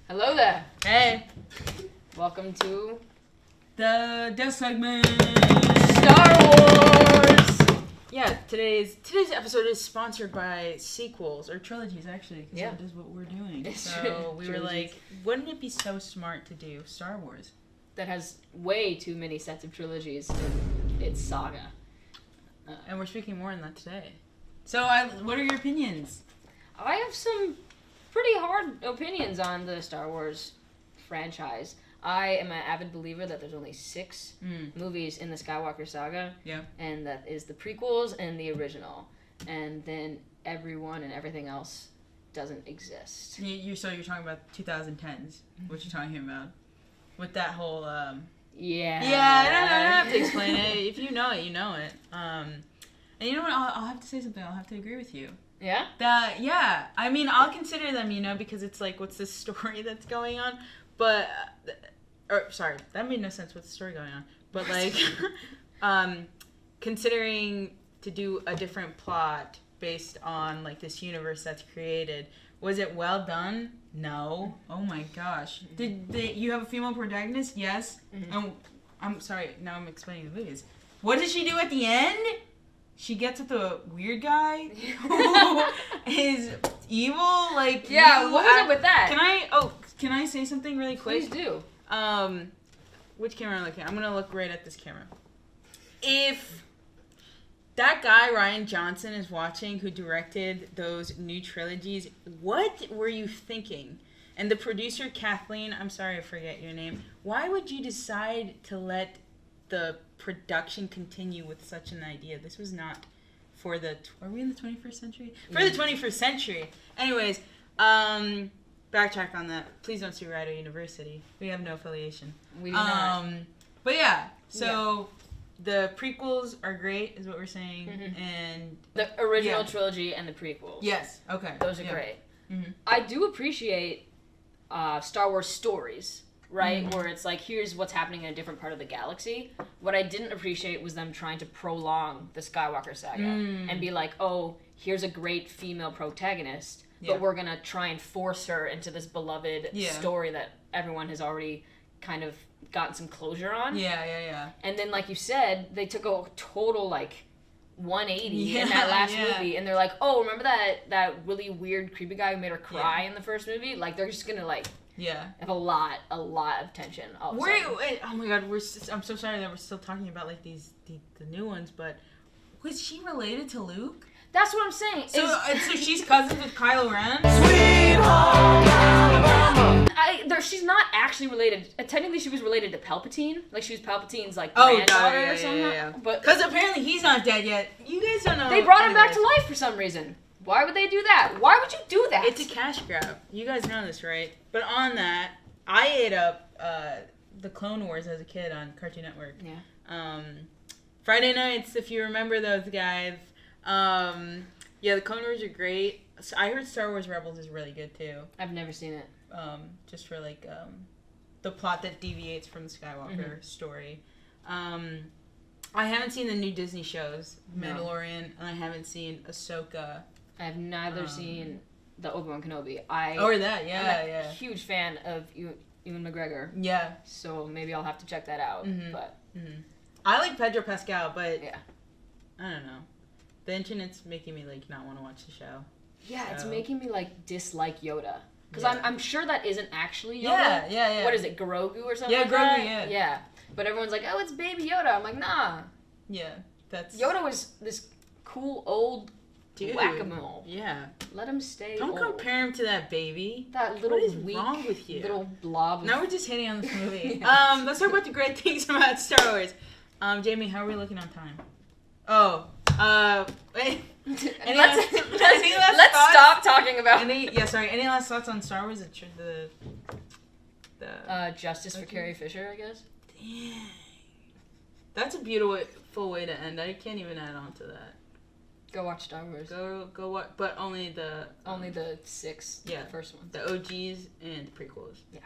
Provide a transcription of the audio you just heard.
Hello there. Hey. Welcome to The Death Segment. Star Wars. Yeah, today's episode is sponsored by sequels or trilogies, actually, because Yeah. that is what we're doing. It's So we were trilogies. like, wouldn't it be so smart to do Star Wars? That has way too many sets of trilogies in its saga. And we're speaking more on that today. So, what are your opinions? I have some pretty hard opinions on the Star Wars franchise. I am an avid believer that there's only 6 movies in the Skywalker saga. Yeah. And that is the prequels and the original. And then everyone and everything else doesn't exist. So you're talking about 2010s, what you're talking about. With that whole, Yeah. Yeah, I don't have to explain it. If you know it, you know it. And you know what? I'll have to say something. I'll have to agree with you. Yeah? Yeah. I mean, I'll consider them, because it's like, what's the story that's going on? But, sorry, that made no sense. What's the story going on? But, like, considering to do a different plot based on, like, this universe that's created, was it well done? No. Oh my gosh. Did you have a female protagonist? Yes. Mm-hmm. I'm sorry, now I'm explaining the movies. What does she do at the end? She gets with the weird guy who is evil. Like, Yeah, what was it with that? Can I say something really quick? Please do. Which camera am I looking at? I'm gonna look right at this camera. If that guy Rian Johnson is watching, who directed those new trilogies, what were you thinking? And the producer Kathleen, I'm sorry I forget your name. Why would you decide to let the production continue with such an idea? This was not for the... Are we in the 21st century? For the 21st century. Anyways, backtrack on that. Please don't sue Rider University. We have no affiliation. We do not. But yeah, so the prequels are great, is what we're saying. Mm-hmm. And The original trilogy and the prequels. yes, okay. Those are great. Mm-hmm. I do appreciate Star Wars stories, right? Where it's like, here's what's happening in a different part of the galaxy. What I didn't appreciate was them trying to prolong the Skywalker saga and be like, oh, here's a great female protagonist, but we're going to try and force her into this beloved story that everyone has already kind of gotten some closure on. Yeah. And then, like you said, they took a total, 180 in that last movie, and they're like, oh, remember that really weird, creepy guy who made her cry in the first movie? Like, they're just gonna, have a lot of tension all of a sudden. Wait, oh my god, I'm so sorry that we're still talking about, the new ones, but was she related to Luke? That's what I'm saying. So she's cousins with Kylo Ren? Sweet home Alabama. She's not actually related. Technically, she was related to Palpatine. Like, she was Palpatine's, granddaughter or something. Yeah. But because apparently he's not dead yet. You guys don't know. they brought him back to life for some reason. Why would they do that? Why would you do that? It's a cash grab. You guys know this, right? But on that, I ate up the Clone Wars as a kid on Cartoon Network. Yeah. Friday nights, if you remember those guys. The Clone Wars are great. So I heard Star Wars Rebels is really good too. I've never seen it. Just for the plot that deviates from the Skywalker story. I haven't seen the new Disney shows, Mandalorian, and I haven't seen Ahsoka. I have neither seen the Obi-Wan Kenobi. I'm a huge fan of Ewan McGregor. Yeah. So maybe I'll have to check that out. But I like Pedro Pascal, but yeah, I don't know. The internet's making me not want to watch the show. Yeah, so. It's making me dislike Yoda. Because Yeah. I'm sure that isn't actually Yoda. Yeah. What is it, Grogu or something? Yeah, like Grogu, that? Yeah. But everyone's like, oh, it's Baby Yoda. I'm like, nah. Yeah, that's... Yoda was this cool old dude. whack-a-mole. Yeah. Let him stay Don't old. compare him to that baby. That little what is weak, wrong with you? little blob. Now we're just hitting on this movie. Yes. Let's talk about the great things about Star Wars. Jamie, how are we looking on time? Wait. Let's stop talking about Any last thoughts on Star Wars? Justice for Carrie Fisher, I guess. Dang. That's a beautiful way to end. I can't even add on to that. Go watch Star Wars. Go what? But only the 6. Yeah. The first one. the OGs and prequels. Yeah.